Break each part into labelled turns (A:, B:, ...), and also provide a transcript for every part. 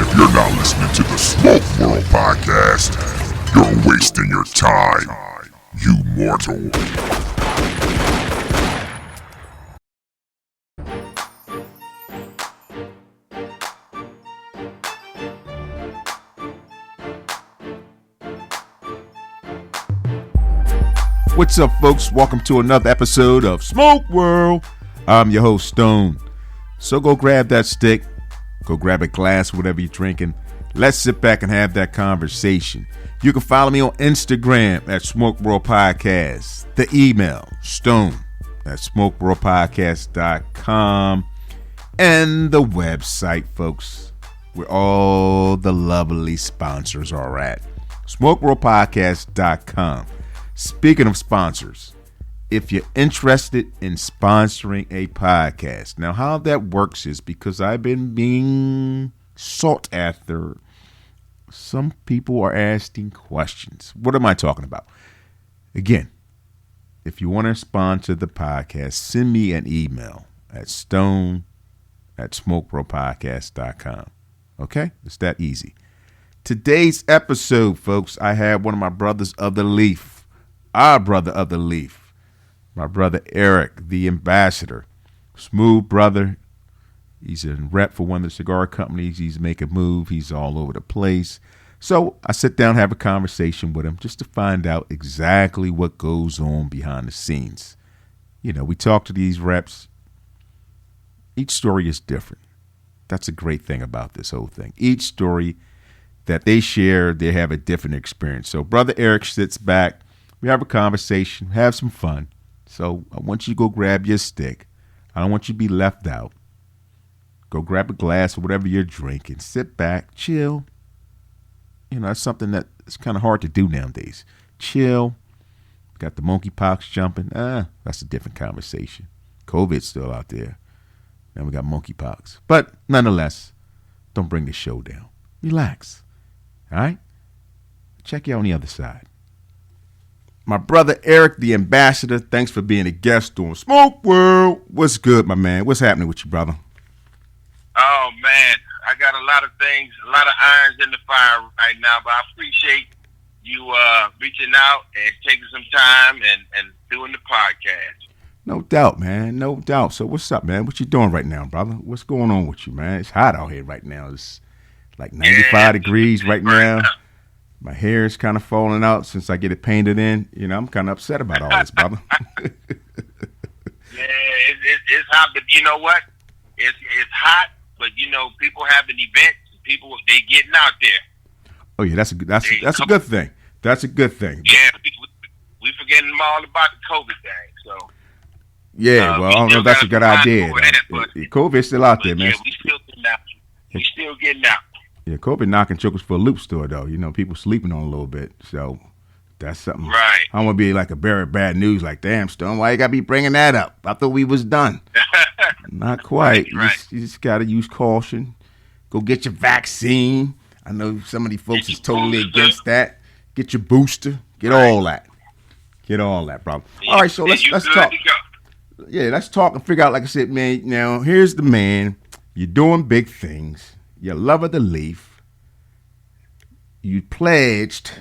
A: If you're not listening to the Smoke World podcast, you're wasting your time, you mortal.
B: What's up, folks? Welcome to another episode of Smoke World. I'm your host, Stone. So go grab that stick, go grab a glass, whatever you're drinking. Let's sit back and have that conversation. You can follow me on Instagram at Smoke World Podcast. The email, stone@smokeworldpodcast.com. And the website, folks, where all the lovely sponsors are at. smokeworldpodcast.com. Speaking of sponsors, if you're interested in sponsoring a podcast, now how that works is because I've been being sought after. Some people are asking questions. What am I talking about? Again, if you want to sponsor the podcast, send me an email at stone@smokeworldpodcast.com. Okay? It's that easy. Today's episode, folks, I have one of my brothers of the Leaf. Our brother of the Leaf, my brother Eric, the ambassador, smooth brother. He's in rep for one of the cigar companies. He's making move. He's all over the place. So I sit down, have a conversation with him just to find out exactly what goes on behind the scenes. You know, we talk to these reps. Each story is different. That's a great thing about this whole thing. Each story that they share, they have a different experience. So brother Eric sits back. We have a conversation, have some fun. So I want you to go grab your stick. I don't want you to be left out. Go grab a glass or whatever you're drinking. Sit back, chill. You know, that's something that is kind of hard to do nowadays. Chill. Got the monkeypox jumping. That's a different conversation. COVID's still out there. Now we got monkeypox. But nonetheless, don't bring the show down. Relax. All right? Check you on the other side. My brother Eric, the ambassador, thanks for being a guest on Smoke World. What's good, my man? What's happening with you, brother?
C: Oh, man, I got a lot of things, a lot of irons in the fire right now, but I appreciate you reaching out and taking some time and doing the podcast.
B: No doubt, man. No doubt. So what's up, man? What you doing right now, brother? What's going on with you, man? It's hot out here right now. It's like 95 degrees right now. My hair is kind of falling out since I get it painted in. You know, I'm kind of upset about all this, brother.
C: Yeah, it's hot, but you know what? It's hot, but you know, people having events, people they getting out there.
B: Oh yeah, that's a good thing. That's a good thing.
C: Yeah, we forgetting all about the COVID thing. So
B: yeah, well, I don't know if that's a good idea. COVID's still out there, man.
C: Yeah, we still getting out. We still getting out.
B: Yeah, COVID knocking chokers for a loop store, though. You know, people sleeping on a little bit. So that's something.
C: Right.
B: I don't want to be like a bearer of bad news like, damn, Stone, why you got to be bringing that up? I thought we was done. Not quite.
C: Right.
B: You just got to use caution. Go get your vaccine. I know some of these folks is totally against that. Get your booster. Get all that. Get all that, bro. All right, so let's talk. Yeah, let's talk and figure out, like I said, man, now here's the man. You're doing big things. You're lover of the Leaf. You pledged.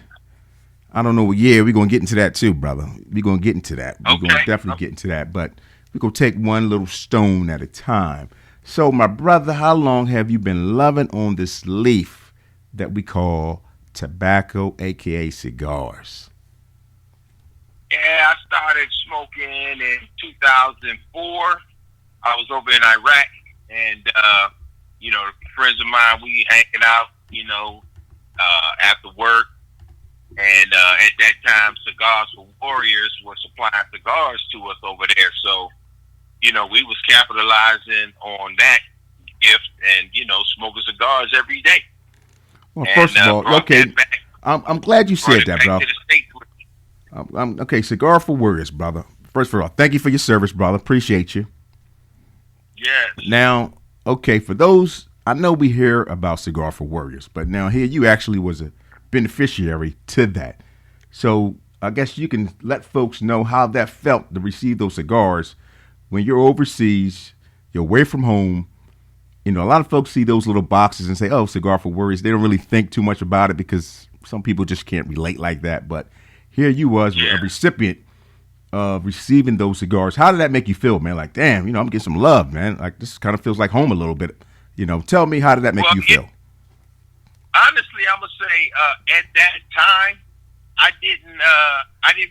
B: I don't know what year. We're going to get into that too, brother. We're going to get into that. We're going to definitely get into that. But we're going to take one little stone at a time. So, my brother, how long have you been loving on this leaf that we call tobacco, a.k.a. cigars?
C: Yeah, I started smoking in 2004. I was over in Iraq, and you know, friends of mine, we hanging out, you know, after work. And at that time, Cigars for Warriors was supplying cigars to us over there. So, you know, we was capitalizing on that gift and, you know, smoking cigars every day.
B: Well, first of all, okay, I'm glad you said that, bro. Okay, Cigar for Warriors, brother. First of all, thank you for your service, brother. Appreciate you.
C: Yes.
B: Now, okay, for those, I know we hear about Cigar for Warriors, but now here you actually was a beneficiary to that. So I guess you can let folks know how that felt to receive those cigars when you're overseas, you're away from home, You know, a lot of folks see those little boxes and say, "Oh, cigar for warriors." They don't really think too much about it because some people just can't relate like that. But here you was, a recipient of receiving those cigars. How did that make you feel, man? Like, damn, you know, I'm getting some love, man. Like, this kind of feels like home a little bit. You know, tell me, how did that make you feel?
C: Honestly, I'm gonna say at that time, I didn't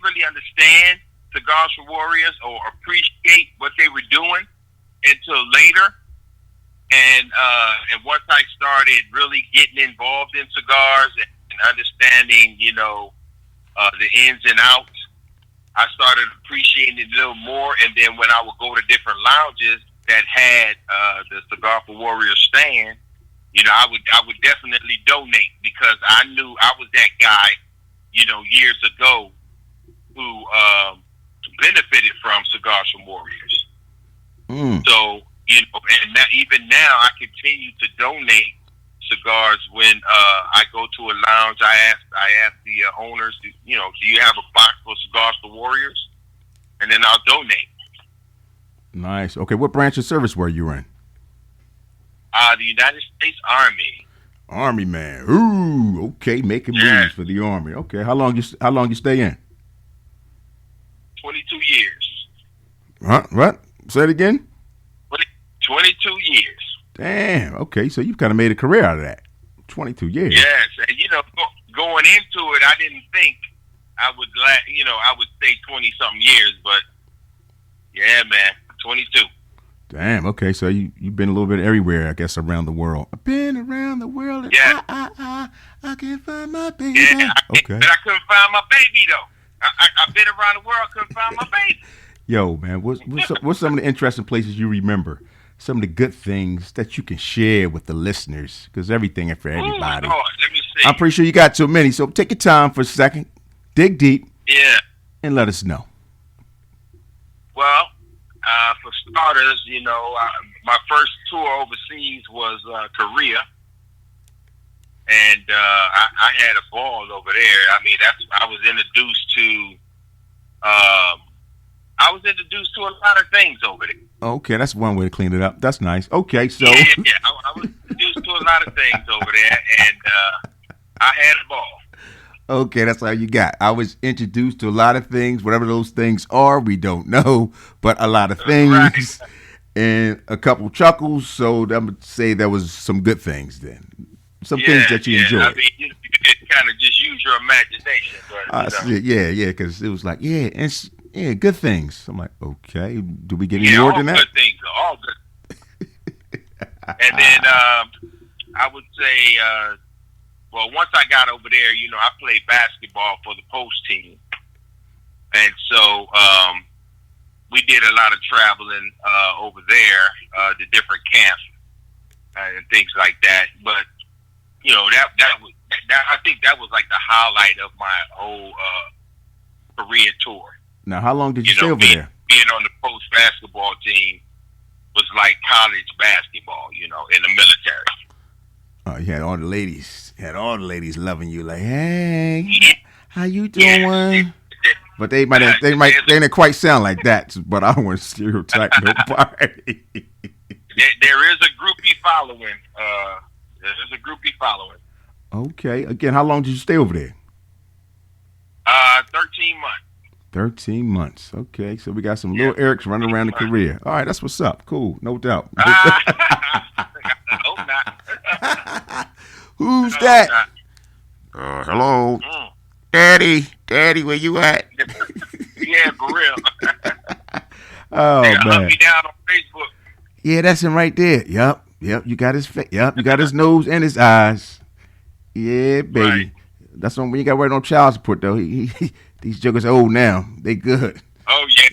C: really understand Cigars for Warriors or appreciate what they were doing until later. And once I started really getting involved in cigars and understanding, you know, the ins and outs, I started appreciating it a little more. And then when I would go to different lounges that had the Cigar for Warriors stand, you know, I would definitely donate because I knew I was that guy, you know, years ago who benefited from Cigars for Warriors. So, you know, and even now I continue to donate cigars when I go to a lounge. I ask the owners, you know, do you have a box for Cigars for Warriors? And then I'll donate.
B: Nice. Okay, what branch of service were you in?
C: The United States Army.
B: Army man. Ooh, okay, making moves for the Army. Okay, how long you stay in?
C: 22 years.
B: Huh? What? Say it again.
C: 22 years.
B: Damn. Okay, so you've kind of made a career out of that. 22 years.
C: Yes, and you know, going into it, I didn't think I would, you know, I would stay 20-something years, but yeah, man, 22.
B: Damn. Okay, so you've been a little bit everywhere, I guess, around the world. I've been around the world. And
C: yeah.
B: I can't find my baby.
C: Yeah.
B: Okay.
C: But I couldn't find my baby though. I've been around the world, couldn't find my baby.
B: Yo, man, what's some of the interesting places you remember? Some of the good things that you can share with the listeners, because everything ain't for everybody.
C: Ooh, Lord, let me see.
B: I'm pretty sure you got too many, so take your time for a second, dig deep, and let us know.
C: Well, for starters, you know, my first tour overseas was Korea, and I had a ball over there. I mean, I was introduced to a lot of things over there.
B: Okay, that's one way to clean it up. That's nice. Okay, so
C: I was introduced to a lot of things over there, and I had a ball.
B: Okay, that's all you got. I was introduced to a lot of things, whatever those things are, we don't know, but a lot of things, right. And a couple chuckles. So I'm gonna say there was some good things then, some things that you enjoyed.
C: I mean, you could kind of just use your imagination. But,
B: yeah, because it was like, good things. I'm like, okay, do we get any more than that?
C: Good things, all good. And then I would say, well, once I got over there, you know, I played basketball for the post team, and so we did a lot of traveling over there to different camps and things like that. But you know, that I think that was like the highlight of my whole Korean tour.
B: Now, how long did you stay over there?
C: Being on the post basketball team was like college basketball, you know, in the military.
B: Oh, you had all the ladies loving you, like, hey, how you doing? But they didn't quite sound like that. But I don't want to stereotype nobody.
C: There is a groupie following. There's a groupie following.
B: Okay. Again, how long did you stay over there?
C: 13 months.
B: 13 months. Okay, so we got some little Erics running around the career. All right, that's what's up. Cool, no doubt.
C: I hope not.
B: Who's that?
A: Hello.
B: Daddy, where you at?
C: Yeah, for real.
B: Oh, man.
C: Hunt me down on Facebook.
B: Yeah, that's him right there. Yep. You got his face. Yep, you got his nose and his eyes. Yeah, baby.
C: Right.
B: That's when you got right on child support, though. These jokers are old now. They good.
C: Oh, yeah.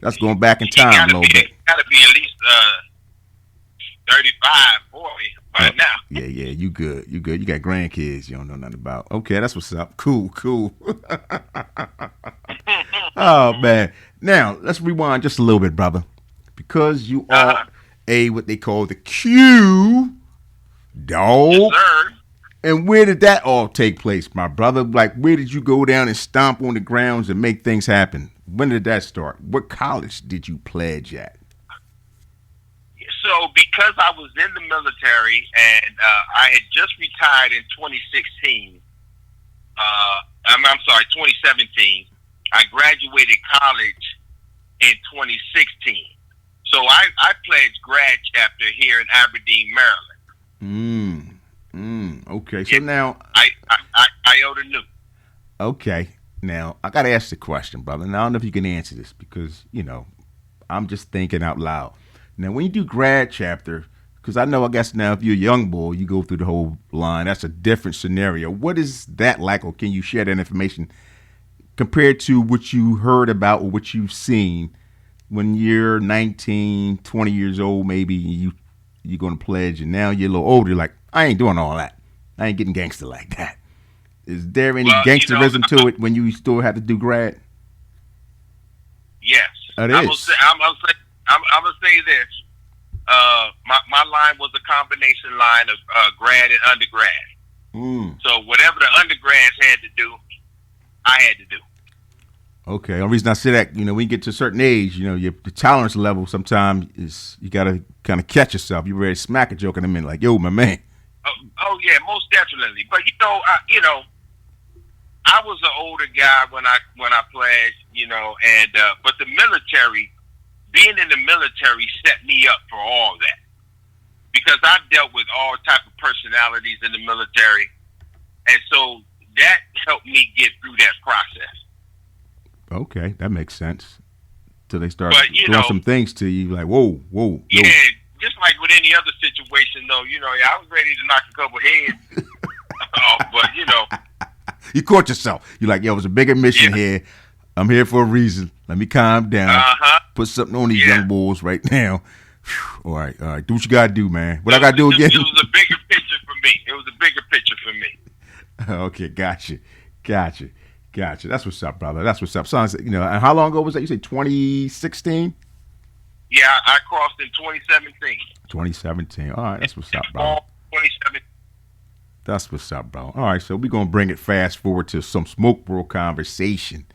B: That's going back in time a little bit.
C: Got to be at least 35, 40 by now.
B: Yeah, you good. You got grandkids you don't know nothing about. Okay, that's what's up. Cool. Oh, man. Now, let's rewind just a little bit, brother. Because you are what they call the Q dog.
C: Yes, sir.
B: And where did that all take place, my brother? Like, where did you go down and stomp on the grounds and make things happen? When did that start? What college did you pledge at?
C: So because I was in the military and I had just retired in 2016. I'm sorry, 2017. I graduated college in 2016. So I pledged grad chapter here in Aberdeen, Maryland.
B: Okay. So now
C: I owe the new.
B: Okay. Now, I got to ask the question, brother. Now, I don't know if you can answer this because, I'm just thinking out loud. Now, when you do grad chapter, because I guess now if you're a young boy, you go through the whole line. That's a different scenario. What is that like, or can you share that information compared to what you heard about or what you've seen when you're 19, 20 years old, maybe you're going to pledge, and now you're a little older, you're like, I ain't doing all that. I ain't getting gangster like that. Is there any gangsterism to it when you still have to do grad?
C: Yes.
B: It
C: I'm
B: is.
C: gonna say this. My line was a combination line of grad and undergrad. So whatever the undergrads had to do, I had to do.
B: Okay. The reason I say that, when you get to a certain age, your tolerance level sometimes is you got to kind of catch yourself. You're ready to smack a joke in a minute, like, yo, my man.
C: Oh yeah, most definitely. But I was an older guy when I pledged, and but the military, being in the military, set me up for all that because I dealt with all type of personalities in the military, and so that helped me get through that process.
B: Okay, that makes sense. Till they start
C: But,
B: doing some things to you, like whoa.
C: Yeah, just like with any other situation, though. I was ready to knock a couple heads, but
B: you caught yourself. You're like, yo, it was a bigger mission here. I'm here for a reason. Let me calm down. Put something on these young boys right now. Whew. All right. Do what you got to do, man. What I got to do again?
C: It was a bigger picture for me.
B: Okay, gotcha. That's what's up, brother. That's what's up. Sounds, and how long ago was that? You say 2016?
C: Yeah, I crossed in 2017.
B: 2017. All right, that's what's up, brother.
C: 2017.
B: That's what's up, bro. All right, so we're going to bring it fast forward to some smoke bro conversation.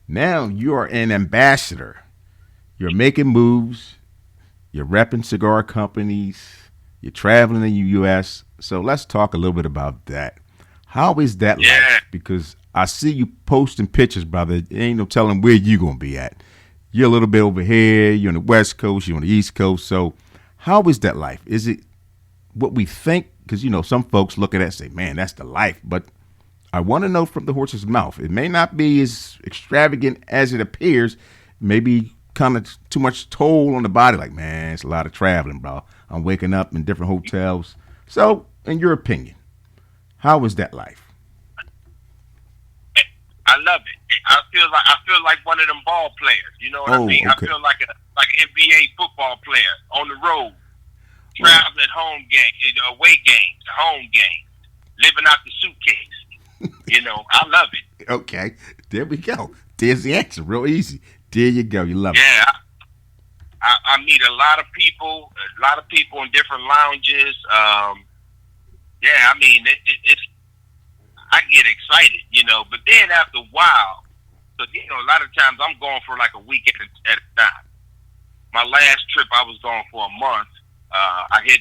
B: Now you are an ambassador. You're making moves. You're repping cigar companies. You're traveling in the U.S. So let's talk a little bit about that. How is that like? Because I see you posting pictures, brother. There ain't no telling where you're going to be at. You're a little bit over here. You're on the West Coast. You're on the East Coast. So how is that life? Is it what we think? Because, some folks look at that and say, man, that's the life. But I want to know from the horse's mouth. It may not be as extravagant as it appears. Maybe kind of too much toll on the body. Like, man, it's a lot of traveling, bro. I'm waking up in different hotels. So, in your opinion, how is that life?
C: I love it. I feel like one of them ball players. You know what I mean?
B: Okay.
C: I feel like an NBA football player on the road. Traveling home games, away games, home games, living out the suitcase. I love it.
B: Okay, there we go. There's the answer. Real easy. There you go. You love it.
C: Yeah, I meet a lot of people in different lounges. Yeah, I mean, it's I get excited, but then after a while, so, a lot of times I'm going for like a week at a time. My last trip, I was going for a month. I hit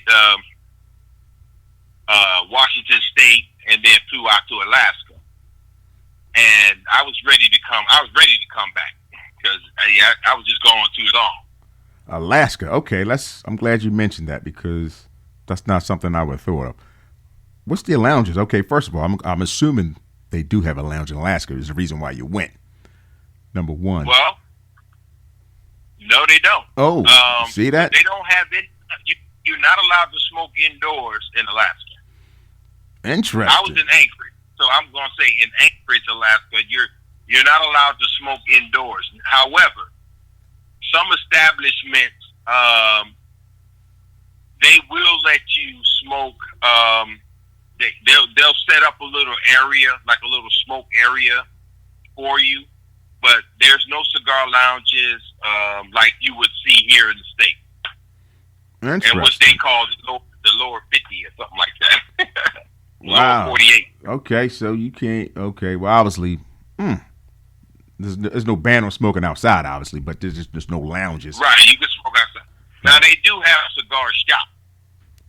C: Washington State and then flew out to Alaska, and I was ready to come back because I was just going too long.
B: Alaska, okay. I'm glad you mentioned that because that's not something I would have thought of. What's the lounges? Okay, first of all, I'm assuming they do have a lounge in Alaska. Is the reason why you went. Number one.
C: Well, no, they don't.
B: Oh, see that?
C: They don't have it. You're not allowed to smoke indoors in Alaska.
B: Interesting.
C: I was in Anchorage, so I'm going to say in Anchorage, Alaska, you're not allowed to smoke indoors. However, some establishments, they will let you smoke. They'll set up a little area, like a little smoke area for you, but there's no cigar lounges like you would see here in the States.
B: Interesting.
C: And what they call the lower 50 or something like that.
B: Wow.
C: Lower 48.
B: Okay, so you can't. Okay, well, obviously, there's no ban on smoking outside, obviously, but there's no lounges.
C: Right, you can smoke outside. Now, they do have cigar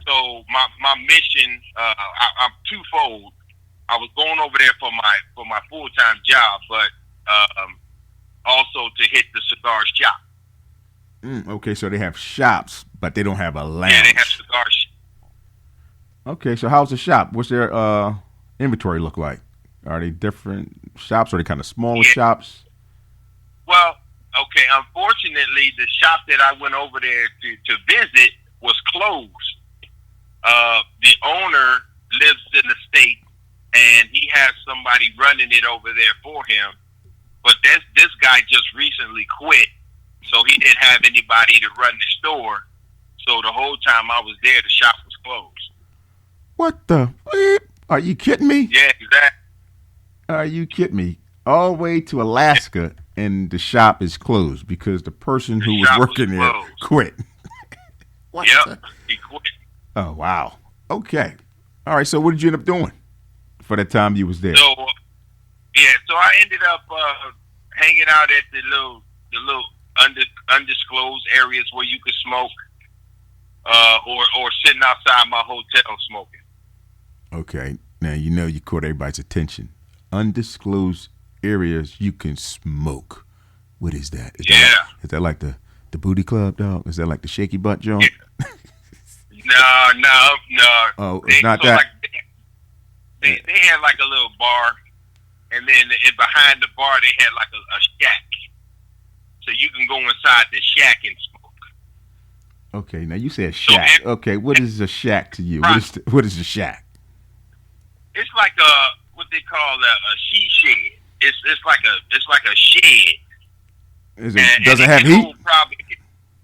C: So my mission, I'm twofold. I was going over there for my full time job, but also to hit the cigar shop.
B: Okay, so they have shops, but they don't have a lounge.
C: Yeah, they have cigar shop.
B: Okay, so how's the shop? What's their inventory look like? Are they different shops? Or are they kind of smaller shops?
C: Well, okay. Unfortunately, the shop that I went over there to visit was closed. The owner lives in the state, and he has somebody running it over there for him. But this guy just recently quit, so he didn't have anybody to run the store. So the whole time I was there, the shop was closed.
B: What the? Are you kidding me?
C: Yeah, exactly.
B: Are you kidding me? All the way to Alaska, and the shop is closed because the person who was working there quit. What?
C: Yep, he quit.
B: Oh, wow. Okay. All right, so what did you end up doing for the time you was there?
C: So, so I ended up hanging out at the little undisclosed areas where you could smoke, or sitting outside my hotel smoking.
B: Okay. Now, you caught everybody's attention. Undisclosed areas you can smoke. What is that? Is that like the booty club, dog? Is that like the shaky butt joint?
C: Yeah. No.
B: Oh, it's not that.
C: Like, they had like a little bar, and then behind the bar they had like a shack. So you can go inside the shack and smoke.
B: Okay, now you said shack. Okay, what is a shack to you? What is a shack?
C: It's like what they call a she shed. It's like a shed.
B: Does it have heat?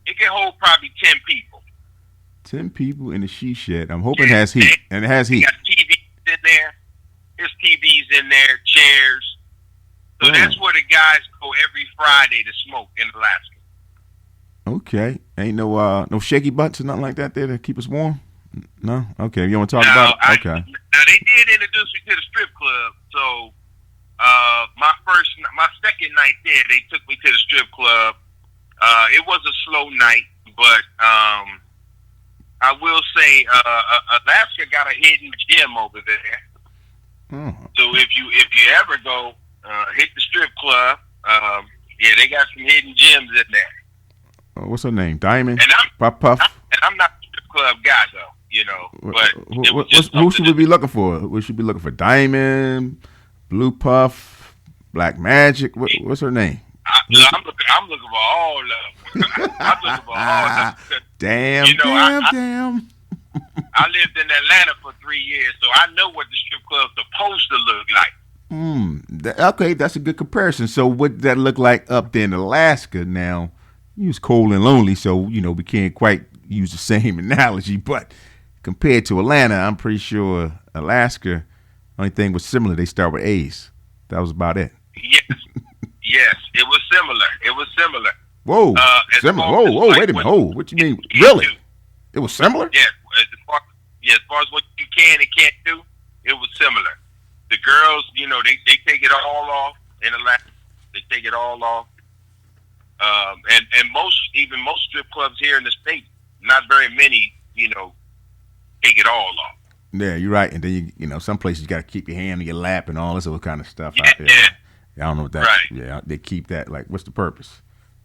C: It can hold probably 10 people.
B: 10 people in a she shed. I'm hoping it has heat, and it has heat.
C: Got TVs in there. There's TVs in there, chairs. So that's where the guys go every Friday to smoke in Alaska.
B: Okay, ain't no shaky butts or nothing like that there to keep us warm. No, okay. You want to talk about it? Okay.
C: Now they did introduce me to the strip club. So my second night there, they took me to the strip club. It was a slow night, but I will say Alaska got a hidden gem over there.
B: Oh.
C: So if you ever go hit the strip club, they got some hidden gems in there.
B: What's her name? Diamond?
C: And
B: Puff?
C: I'm not a strip club guy though, but
B: who should we be looking for? We should be looking for Diamond, Blue Puff, Black Magic. What's her name?
C: I'm looking for all of them. I'm looking for all of them.
B: Damn.
C: I lived in Atlanta for 3 years, so I know what the strip club's supposed to look like.
B: Okay, that's a good comparison. So what did that look like up there in Alaska? Now, it was cold and lonely, so, we can't quite use the same analogy. But compared to Atlanta, I'm pretty sure Alaska, only thing was similar, they start with A's. That was about it.
C: Yes, it was similar.
B: Whoa, similar. Whoa, wait a minute. What you mean? Really? It was similar?
C: Yeah, as far as what you can and can't do, it was similar. The girls, they take it all off in Atlanta. They take it all off. And most strip clubs here in the state, not very many, take it all off.
B: Yeah, you're right. And then some places you got to keep your hand on your lap and all this other kind of stuff
C: out
B: there.
C: Yeah.
B: I don't know what that.
C: Right.
B: Yeah, they keep that. Like, what's the purpose?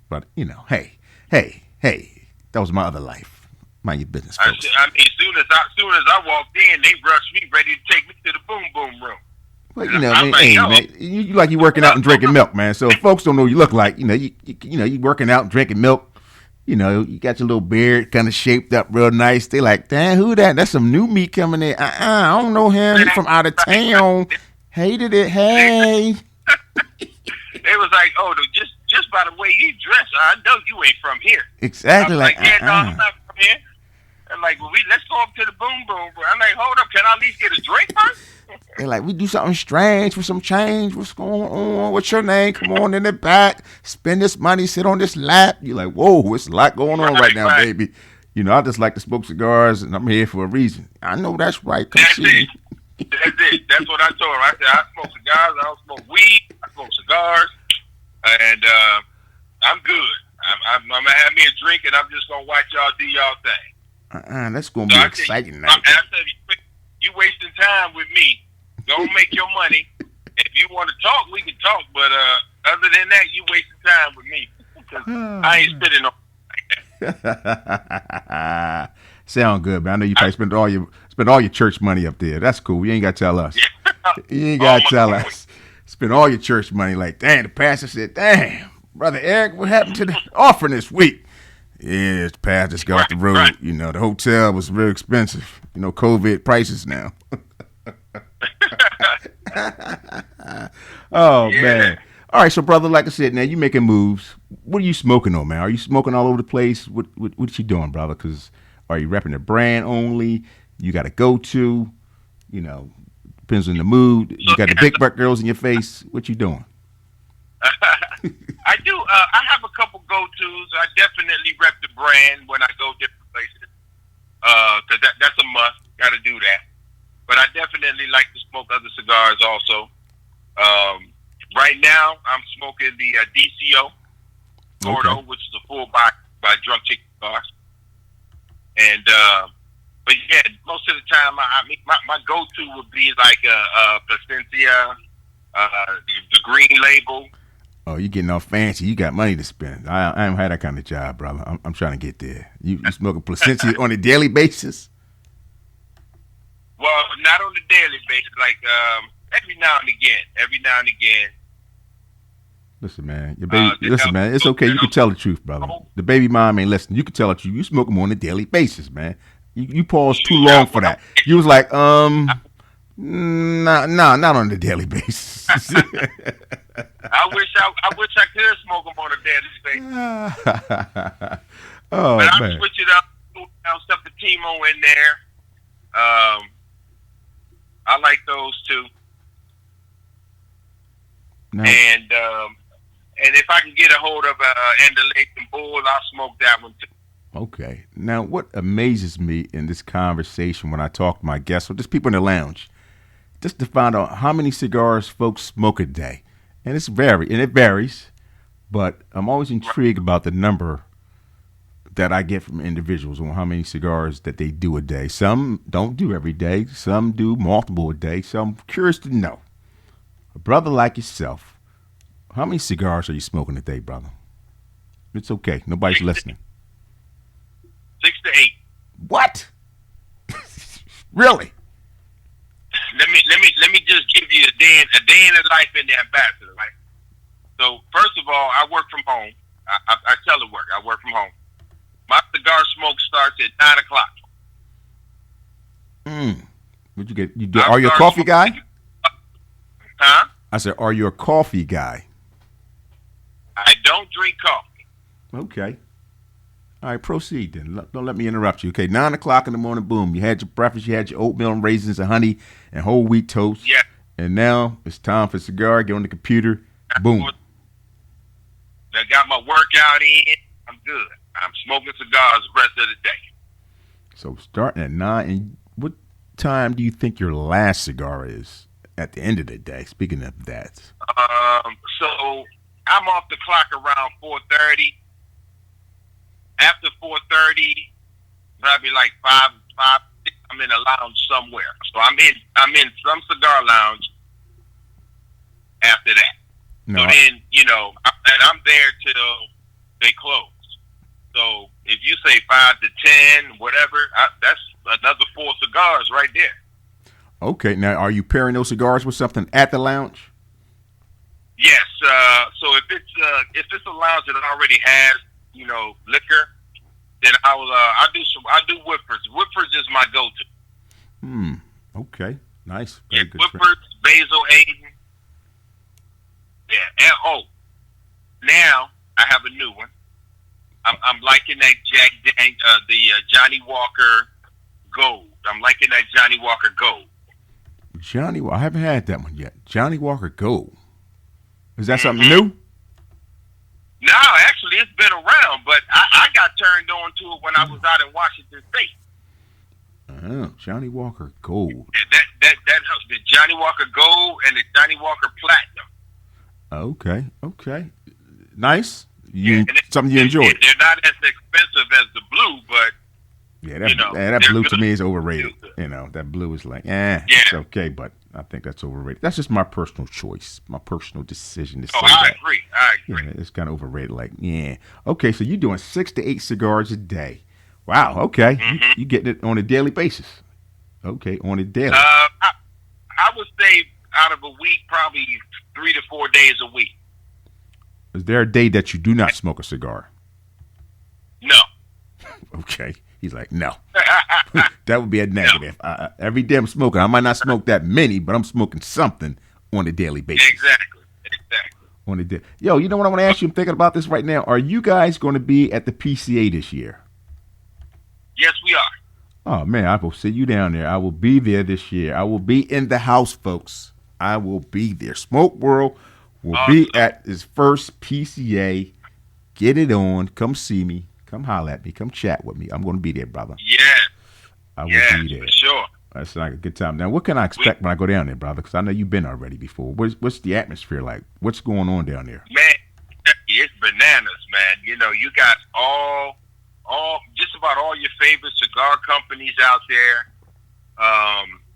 B: But hey, that was my other life. Mind your business, folks.
C: I mean, soon as I walked in, they rushed me, ready to take me to the boom boom room.
B: Well, man, you like you working out and drinking milk, man. So if folks don't know what you look like, you working out and drinking milk. You got your little beard kind of shaped up real nice. They like, damn, who that? That's some new meat coming in. I don't know him. He's from out of town. Hated it. Hey.
C: They was like, oh, just by the way you dress, I know you ain't from here.
B: Exactly.
C: I was like, yeah, no, I'm not from here. I'm like, well, let's go up to the boom boom. I'm like, hold up, can I at least get a drink first?
B: They're like, we do something strange for some change. What's going on? What's your name? Come on in the back. Spend this money. Sit on this lap. You're like, whoa, it's a lot going on right now, baby. I just like to smoke cigars, and I'm here for a reason. I know that's right. Come see me.
C: That's it. That's what I told her. I said, I smoke cigars. I don't smoke weed. I smoke cigars. And I'm good. I'm going to have me a drink, and I'm just going to watch y'all do y'all thing.
B: That's gonna
C: So
B: be
C: I said,
B: exciting
C: I
B: night.
C: said, you wasting time with me. Don't make your money. If you want to talk, we can talk. But other than that, you wasting time with me. Because I ain't spitting on.
B: Sound good, man. I know you probably spent all your church money up there. That's cool. You ain't got to tell us. You ain't got to tell us. Spend all your church money. Like, damn, the pastor said, damn, Brother Eric, what happened to the offering this week? Yeah, the pastor just got off the road.
C: Right.
B: You know, the hotel was very expensive. You know, COVID prices now. Oh,
C: Yeah.
B: man. All right, so, brother, like I said, now you making moves. What are you smoking on, man? Are you smoking all over the place? What you doing, brother? Because are you repping the brand only? You got to go to, you know, depends on the mood. You got the big butt girls in your face. What you doing?
C: I do. I have a couple go-tos. I definitely rep the brand when I go different places. Because that's a must. Got to do that. But I definitely like to smoke other cigars also. Right now, I'm smoking the DCO Gordo, which is a full box by Drunk Chick Cigars. And but yeah, most of the time, my go-to would be like a Placencia, the green label.
B: Oh, you getting all fancy. You got money to spend. I haven't had that kind of job, brother. I'm trying to get there. You smoking Placencia on a daily basis?
C: Well, not on a daily basis. Like every now and again.
B: Listen, man. Your baby. Listen, man. It's okay. You can tell the truth, brother. The baby mom ain't listening. You can tell the truth. You smoke them on a daily basis, man. You paused too long for that. You was like, not on a daily basis.
C: I wish I could smoke them on a daily basis.
B: Oh,
C: but
B: man.
C: I switch it up. I'll stuff the Timo in there. I like those too.
B: Now,
C: And if I can get a hold of Andalating Bull, I'll smoke that one too.
B: okay. Now, what amazes me in this conversation when I talk to my guests or just people in the lounge, just to find out how many cigars folks smoke a day. And it varies, but I'm always intrigued about the number that I get from individuals on how many cigars that they do a day. Some don't do every day. Some do multiple a day. So I'm curious to know, a brother like yourself, how many cigars are you smoking a day, brother? It's okay. Nobody's listening.
C: 6 to 8.
B: What? Really?
C: Let me just give you a day in the life in the ambassador. Right? So first of all, I work from home. I telework. I work from home. My cigar smoke starts at 9 o'clock.
B: What'd you get? Are you a coffee guy?
C: Huh?
B: I said, are you a coffee guy?
C: I don't drink coffee.
B: Okay. All right, proceed then. Don't let me interrupt you. Okay, 9 o'clock in the morning, boom. You had your breakfast, you had your oatmeal and raisins and honey and whole wheat toast.
C: Yeah.
B: And now it's time for a cigar. Get on the computer. Boom.
C: I got my workout in. I'm good. I'm smoking cigars the rest of the day. So
B: starting at 9, and what time do you think your last cigar is at the end of the day? Speaking of that.
C: So I'm off the clock around 4:30. After 4:30, probably like 5, 6, I'm in a lounge somewhere. So I'm in some cigar lounge after that.
B: No,
C: so then, I'm there till they close. So if you say 5 to 10, whatever, that's another 4 cigars right there.
B: Okay. Now, are you pairing those cigars with something at the lounge?
C: Yes. So if it's a lounge that already has, liquor, then I'll do Whippers. Whippers is my go-to.
B: Okay. Nice. Very good.
C: Whippers, Basil Hayden. Yeah. And now I have a new one. I'm liking that Johnny Walker Gold. I'm liking that Johnny Walker Gold.
B: I haven't had that one yet. Johnny Walker Gold. Is that something new?
C: No, actually, it's been around, but I got turned on to it when I was out in Washington State.
B: Oh, Johnny Walker Gold.
C: That the Johnny Walker Gold and the Johnny Walker Platinum.
B: Okay. Nice.
C: Something
B: you enjoy.
C: They're not as expensive as the blue, but
B: Yeah, that blue to me is overrated. That blue is like, it's okay, but I think that's overrated. That's just my personal choice, my personal decision to say
C: I
B: that.
C: agree.
B: Yeah, it's kind of overrated. Like, okay, so you're doing 6 to 8 cigars a day. Wow, okay, you getting it on a daily basis. Okay, on a daily.
C: I would say out of a week, probably 3 to 4 days a week.
B: Is there a day that you do not smoke a cigar?
C: No.
B: Okay. He's like, no. That would be a negative. No. Every day I'm smoking. I might not smoke that many, but I'm smoking something on a daily basis.
C: Exactly.
B: On a day. Yo, you know what I want to ask you? I'm thinking about this right now. Are you guys going to be at the PCA this year?
C: Yes, we are.
B: Oh, man, I will see you down there. I will be there this year. I will be in the house, folks. I will be there. Smoke World will be at his first PCA. Get it on. Come see me. Come holler at me. Come chat with me. I'm going to be there, brother.
C: Yeah.
B: I will be there.
C: For sure.
B: That's like a good time. Now, what can I expect when I go down there, brother? Because I know you've been already before. What's the atmosphere like? What's going on down there?
C: Man, it's bananas, man. You got just about all your favorite cigar companies out there,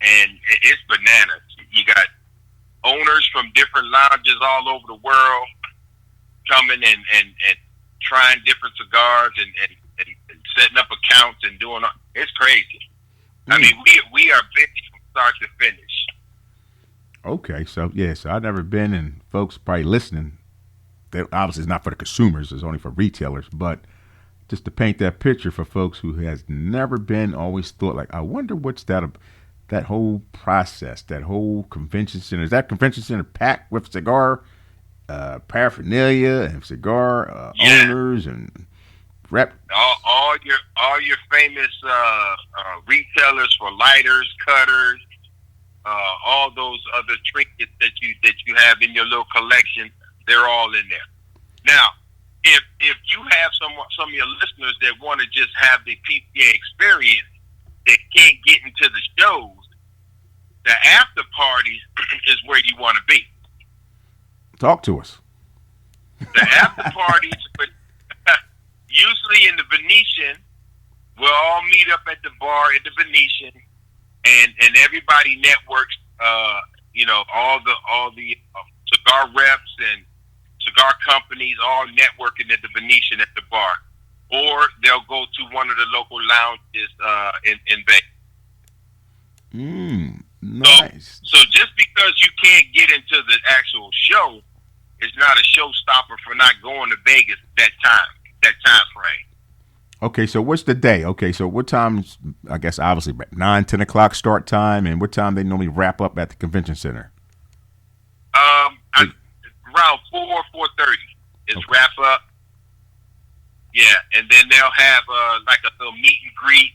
C: and it's bananas. You got owners from different lounges all over the world coming and trying different cigars and setting up accounts and doing. It's crazy. I mean, we are busy from start to finish.
B: Okay, so I've never been, and folks probably listening, that obviously it's not for the consumers, it's only for retailers, but just to paint that picture for folks who has never been, always thought like, I wonder what's that whole process, that whole convention center. Is that convention center packed with cigar paraphernalia and cigar owners and rep?
C: All your famous retailers for lighters, cutters, all those other trinkets that you have in your little collection, they're all in there. Now, if you have some of your listeners that want to just have the PCA experience that can't get into the shows, the after parties is where you want to be.
B: Talk to us.
C: The after parties, usually in the Venetian, we'll all meet up at the bar at the Venetian, and everybody networks. All the cigar reps and cigar companies all networking at the Venetian at the bar, or they'll go to one of the local lounges in Vegas.
B: Nice.
C: So just because you can't get into the actual show, it's not a showstopper for not going to Vegas that time frame.
B: Okay, so what's the day? Okay, so what time's, I guess, obviously 9, 10 o'clock start time, and what time they normally wrap up at the convention center?
C: Around 4:30 is wrap up. Yeah, and then they'll have like a little meet and greet.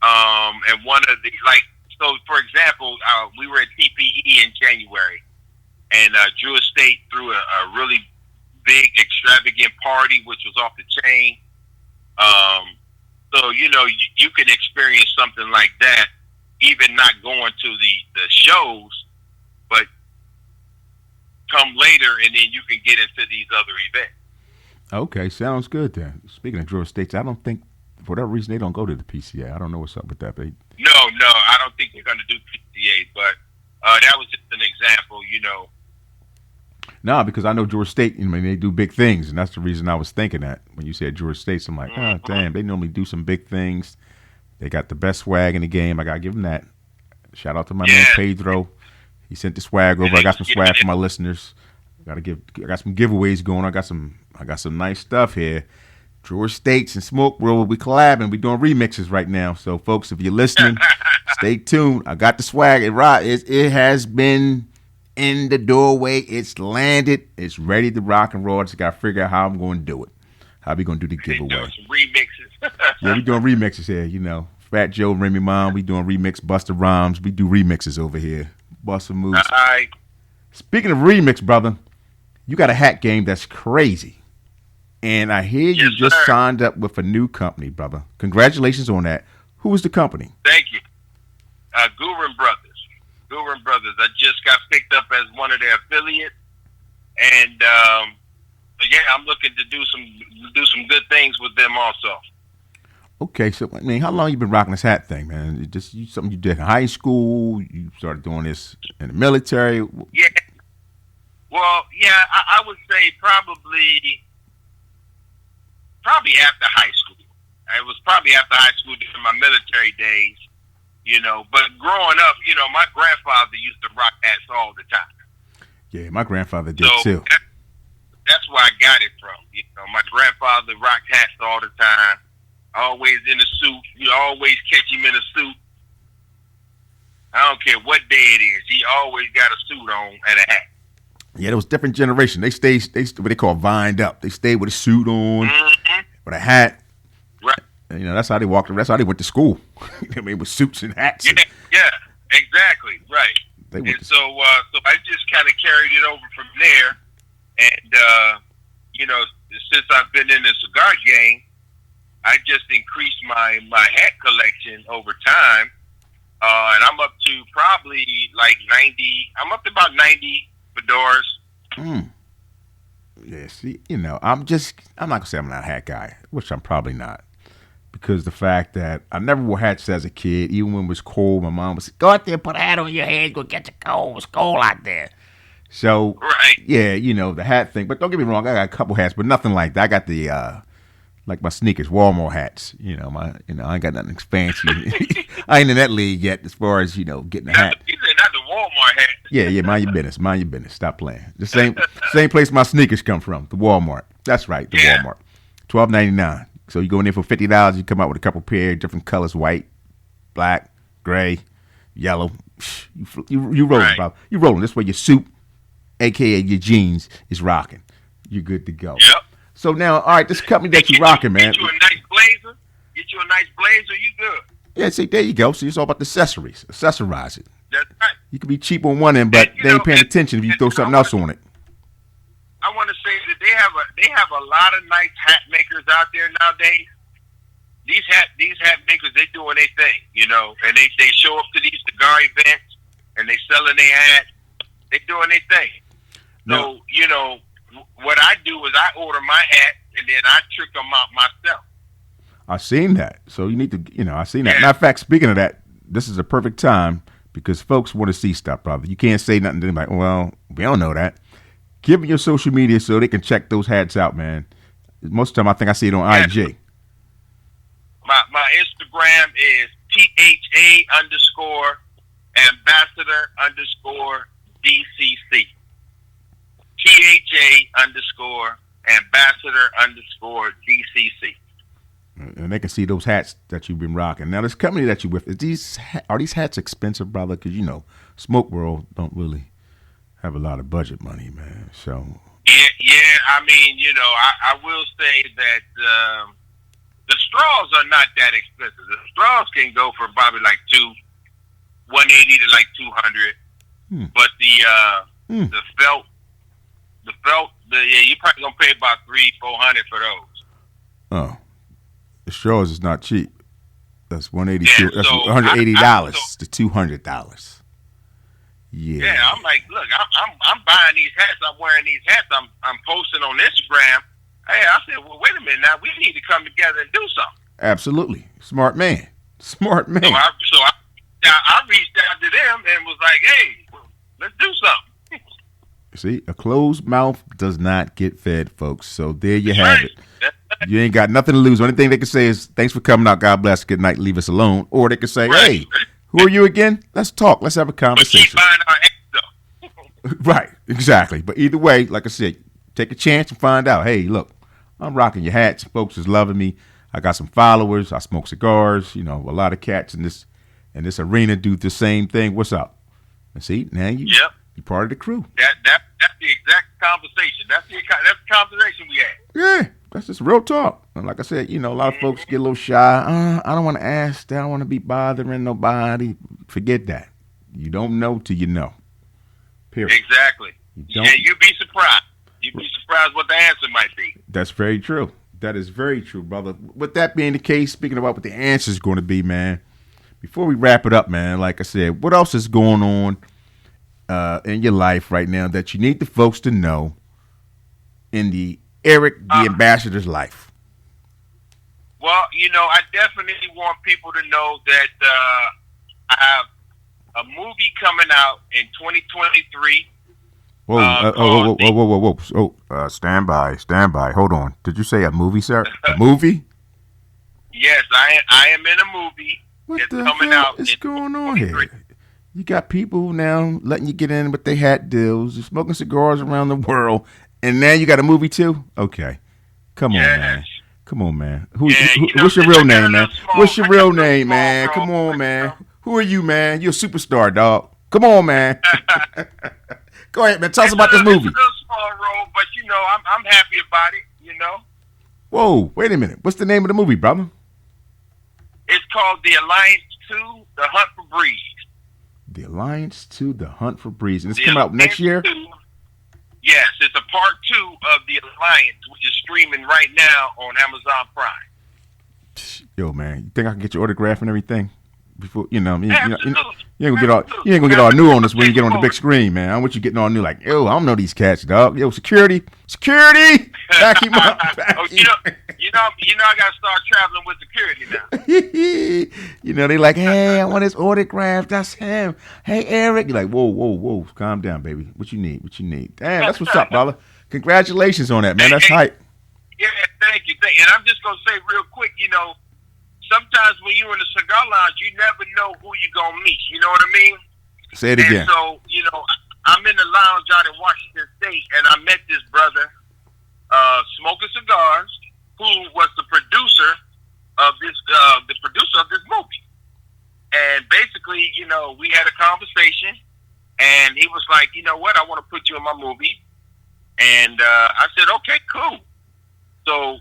C: And one of the so for example, we were at TPE in January, and Drew Estate threw a really big extravagant party, which was off the chain. So you can experience something like that, even not going to the shows, but come later, and then you can get into these other events.
B: Okay, sounds good then. Speaking of Drew Estates, I don't think, for whatever reason, they don't go to the PCA. I don't know what's up with that.
C: No, I don't think they're going to do PCA, but that was just an example,
B: No, because I know Georgia State, they do big things, and that's the reason I was thinking that. When you said Georgia State, I'm like, oh, damn, they normally do some big things. They got the best swag in the game. I got to give them that. Shout out to my man Pedro. He sent the swag over. I got some swag for my listeners. I got some giveaways going. I got some nice stuff here. Georgia States and Smoke World will be collabing. We're doing remixes right now. So, folks, if you're listening, stay tuned. I got the swag. It has been in the doorway. It's landed. It's ready to rock and roll. I just got to figure out how I'm going to do it. How we going to do the giveaway.
C: Doing some remixes.
B: Yeah, we doing remixes here, Fat Joe, Remy Mom, we doing remix, Busta Rhymes. We do remixes over here. Bust some moves.
C: All right.
B: Speaking of remix, brother, you got a hat game that's crazy. And I hear you just signed up with a new company, brother. Congratulations on that. Who is the company?
C: Thank you. Gurin Brothers. Gurin Brothers. I just got picked up as one of their affiliates. And, I'm looking to do some good things with them also.
B: Okay, so I mean, how long you been rocking this hat thing, man? Something you did in high school? You started doing this in the military?
C: Yeah. Well, yeah, I would say probably after high school. It was probably after high school during my military days, But growing up, my grandfather used to rock hats all the time.
B: Yeah, my grandfather did
C: So
B: too.
C: that's where I got it from. My grandfather rocked hats all the time. Always in a suit. You always catch him in a suit. I don't care what day it is. He always got a suit on and a hat.
B: Yeah, there was different generation. They what they call vined up. They stayed with a suit on, with a hat.
C: Right.
B: And, that's how they walked. That's how they went to school. I mean, with suits and hats.
C: Yeah, exactly. Right. So I just kind of carried it over from there. And, since I've been in the cigar game, I just increased my hat collection over time. And I'm up to probably like 90. I'm up to about 90 fedoras.
B: Yeah, see, I'm not gonna say I'm not a hat guy, which I'm probably not, because the fact that I never wore hats as a kid, even when it was cold. My mom would say, "Go out there, put a hat on your head, go get your cold. It's cold out there." So,
C: right.
B: Yeah, the hat thing. But don't get me wrong, I got a couple hats, but nothing like that. I got the like my sneakers, Walmart hats. I ain't got nothing fancy. I ain't in that league yet as far as getting a hat.
C: You said not the Walmart hat.
B: Yeah, mind your business. Mind your business. Stop playing. The same place my sneakers come from, the Walmart. That's right, the Walmart. $12.99. So you go in there for $50, you come out with a couple pair, different colors, white, black, gray, yellow. You rolling,
C: right.
B: bro. You rolling. This way your suit, aka your jeans, is rocking. You're good to go.
C: Yep.
B: So now, all right, this company that you rocking, man.
C: Get you a nice blazer. You good.
B: Yeah, see, there you go. See, it's all about the accessories. Accessorize it.
C: That's right.
B: You can be cheap on one end, but they ain't paying attention if you throw something else on it.
C: I want to say that they have a lot of nice hat makers out there nowadays. These hat makers, they doing their thing, and they show up to these cigar events and they selling their hats. They doing their thing.
B: No.
C: So what I do is I order my hat and then I trick them out myself.
B: I seen that. So you need to, I seen that.
C: Yeah.
B: Matter of fact, speaking of that, this is a perfect time because folks want to see stuff, brother. You can't say nothing to them like, well, we don't know that. Give them your social media so they can check those hats out, man. Most of the time, I think I see it on IG.
C: My Instagram is THA_ambassador_DCC. THA_ambassador_DCC.
B: And they can see those hats that you've been rocking. Now, this company that you with, are these hats expensive, brother? Because, Smoke World don't really have a lot of budget money, man. So
C: yeah. I mean, I will say that the straws are not that expensive. The straws can go for probably like $180 to like $200. But the felt, you're probably gonna pay about $300-400 for those.
B: Oh, the straws is not cheap. That's $180.
C: Yeah,
B: that's
C: so
B: $180 to $200.
C: Yeah, I'm like, look, I'm buying these hats. I'm wearing these hats. I'm posting on Instagram. Hey, I said, well, wait a minute now. We need to come together and do something.
B: Absolutely, smart man.
C: So I reached out to them and was like, hey, let's do something.
B: See, a closed mouth does not get fed, folks. So there you have it. You ain't got nothing to lose. Only thing they can say is, thanks for coming out. God bless. Good night. Leave us alone. Or they can say, hey, who are you again? Let's talk. Let's have a conversation. Right, exactly. But either way, like I said, take a chance and find out. Hey, look, I'm rocking your hats. Folks is loving me. I got some followers. I smoke cigars. A lot of cats in this arena do the same thing. What's up? And see, now you're part of the crew.
C: That's the exact conversation. That's the conversation we had.
B: Yeah, that's just real talk. And like I said, a lot of folks get a little shy. I don't want to ask. I don't want to be bothering nobody. Forget that. You don't know till you know. Period.
C: Exactly. You'd be surprised. You'd be surprised what the answer might be.
B: That's very true. That is very true, brother. With that being the case, speaking about what the answer is going to be, man, before we wrap it up, man, like I said, what else is going on in your life right now that you need the folks to know in the Eric the Ambassador's life?
C: Well, I definitely want people to know that I have a movie coming out in 2023.
B: Whoa, whoa. Stand by. Hold on. Did you say a movie, sir? A movie?
C: Yes, I am in a movie.
B: What
C: that's
B: the
C: coming
B: hell
C: out
B: is
C: in
B: going on
C: 2023.
B: here? You got people now letting you get in with their hat deals, you're smoking cigars around the world, and now you got a movie too? Okay. Come on, man.
C: Yes.
B: Come on, man.
C: since
B: What's your
C: I
B: real
C: got a
B: name, man?
C: little small-
B: What's your
C: I got a
B: real
C: little
B: name,
C: small
B: man?
C: role,
B: Come on,
C: but,
B: man. Who are you, man? You're a superstar, dog. Come on, man. Go ahead, man. Tell us about this movie.
C: It's a little small role, but I'm happy about it.
B: Whoa, wait a minute. What's the name of the movie, brother?
C: It's called The Alliance 2: The Hunt for Breeze.
B: The Alliance 2: The Hunt for Breeze. And it's
C: The
B: coming out next year?
C: Alliance 2, yes, it's a part 2 of The Alliance, which is streaming right now on Amazon Prime.
B: Yo, man, you think I can get your autograph and everything? Before you ain't gonna
C: Absolutely.
B: get all new on this when you get on the big screen, man. I don't want you getting all new like, yo, I don't know these cats, dog. Yo, security, back him up.
C: I gotta start traveling with security now.
B: They like, hey, I want his autograph. That's him. Hey, Eric. You're like, whoa, calm down, baby. What you need? Damn, that's what's up, brother. Congratulations on that, man. That's hype.
C: Yeah, thank you. And I'm just gonna say real quick, sometimes when you're in the cigar lounge, you never know who you're gonna meet. You know what I mean?
B: Say it again.
C: And so, I'm in the lounge out in Washington State, and I met this brother, smoking cigars, who was the producer of this movie. And basically, we had a conversation, and he was like, you know what, I want to put you in my movie. And I said, okay, cool. So,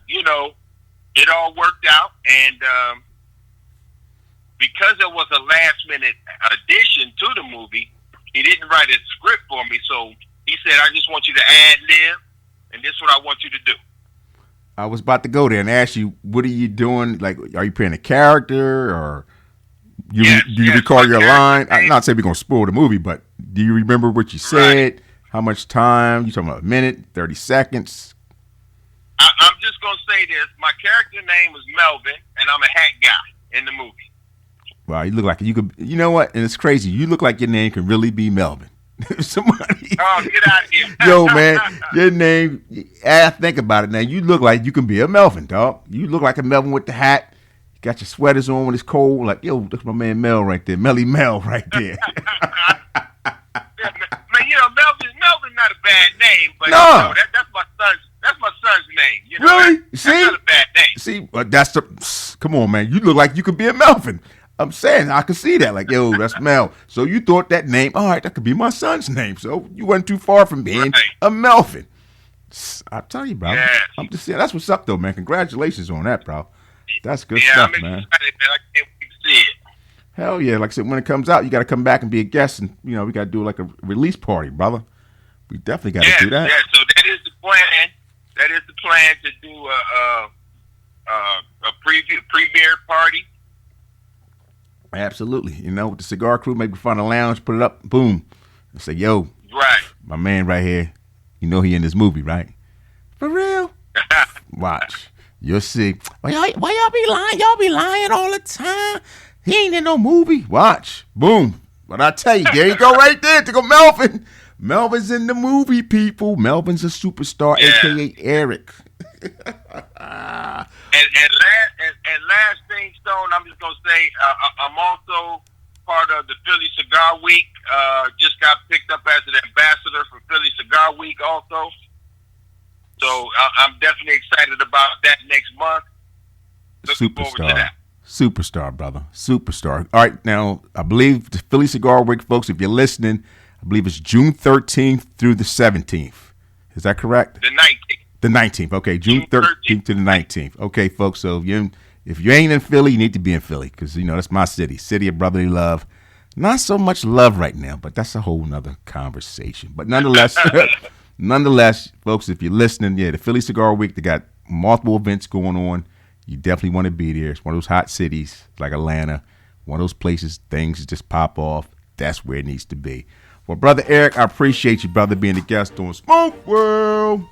C: it all worked out, and because it was a last-minute addition to the movie, he didn't write a script for me, so he said, I just want you to ad-lib, and this is what I want you to do.
B: I was about to go there and ask you, what are you doing? Like, are you playing a character, or do you recall your line? I'm not saying we're going to spoil the movie, but do you remember what you said?
C: Right.
B: How much time? You talking about a minute, 30 seconds?
C: I'm just going to say this. My character name is Melvin, and I'm a hat guy in the movie.
B: Wow, you look like you could. You know what? And it's crazy. You look like your name can really be Melvin. Somebody.
C: Oh, get out of here.
B: Yo, man, your name. I think about it now. You look like you can be a Melvin, dog. You look like a Melvin with the hat. You got your sweaters on when it's cold. Like, yo, that's my man Mel right there. Melly Mel right there.
C: Man, Melvin's not a bad name, but
B: No.
C: That's my son's name.
B: Really?
C: That's not a bad name.
B: See, that's the. Come on, man. You look like you could be a Melvin. I'm saying I can see that. Like, yo, that's Mel. So you thought that name, all right, that could be my son's name. So you wasn't too far from being a Melvin. I'll tell you, bro.
C: Yes.
B: I'm just saying, that's what's up, though, man. Congratulations on that, bro. That's good
C: Yeah,
B: stuff,
C: I'm
B: man.
C: excited, man. I can't wait to see it.
B: Hell yeah. Like I said, when it comes out, you got to come back and be a guest. And, we got to do like a release party, brother. We definitely got to do that.
C: Yeah, so that is the plan. That is the plan, to do a premiere party.
B: Absolutely. With the cigar crew, maybe find a lounge, put it up, boom. And say, yo,
C: Right.
B: my man right here, he in this movie, right? For real? Watch. You'll see. Why y'all be lying? Y'all be lying all the time. He ain't in no movie. Watch. Boom. But I tell you, there you go right there. To go Melvin. Melvin's in the movie, people. Melvin's a superstar, a.k.a. Eric.
C: And last thing, Stone, I'm just gonna say I'm also part of the Philly Cigar Week. Just got picked up as an ambassador for Philly Cigar Week, also. So I'm definitely excited about that next month. Looking forward to that.
B: Superstar, brother. Superstar. All right, now, I believe the Philly Cigar Week, folks, if you're listening, I believe it's June 13th through the 17th. Is that correct?
C: The 19th.
B: The 19th. Okay, June 13th to the 19th. Okay, folks, so if you ain't in Philly, you need to be in Philly because, that's my city of brotherly love. Not so much love right now, but that's a whole nother conversation. But nonetheless, folks, if you're listening, the Philly Cigar Week, they got multiple events going on. You definitely want to be there. It's one of those hot cities like Atlanta, one of those places things just pop off. That's where it needs to be. Well, Brother Eric, I appreciate you, brother, being a guest on Smoke World.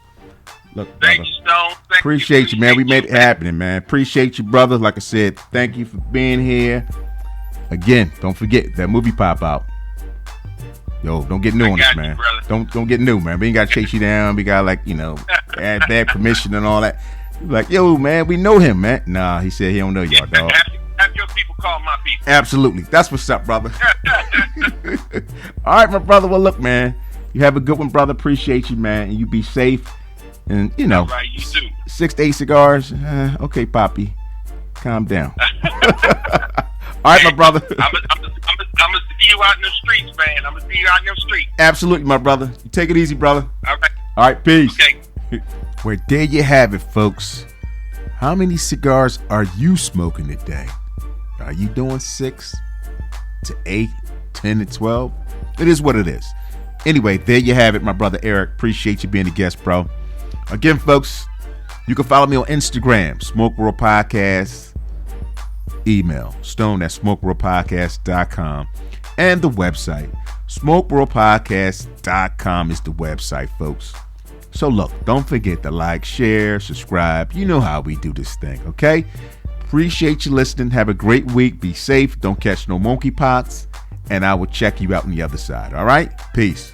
B: Look,
C: Thank
B: brother.
C: you, Stone.
B: Appreciate you, man. We made it happen, man. Appreciate you, brother. Like I said, thank you for being here. Again, don't forget that movie pop out. Yo, don't get new on this, man. Don't get new, man. We ain't got to chase you down. We got add bad permission and all that. Like, yo, man, we know him, man. Nah, he said he don't know y'all, dog.
C: Have your people call my people.
B: Absolutely. That's what's up, brother. All right, my brother. Well, look, man. You have a good one, brother. Appreciate you, man. And you be safe. And,
C: All right, you too.
B: 6 to 8 cigars. Okay, Poppy. Calm down. All right, my brother.
C: I'm going to see you out in the streets, man. I'm going to see you out in the streets.
B: Absolutely, my brother. You take it easy, brother.
C: All right.
B: All right, peace.
C: Okay.
B: Well, there you have it, folks. How many cigars are you smoking today? Are you doing 6 to 8, 10 to 12? It is what it is. Anyway, there you have it, my brother Eric. Appreciate you being a guest, bro. Again, folks, you can follow me on Instagram, Smoke World Podcast. Email stone@smokeworldpodcast.com, and the website smokeworldpodcast.com is the website, folks. So look, don't forget to like, share, subscribe. You know how we do this thing, okay? Appreciate you listening. Have a great week. Be safe. Don't catch no monkeypox, and I will check you out on the other side. All right? Peace.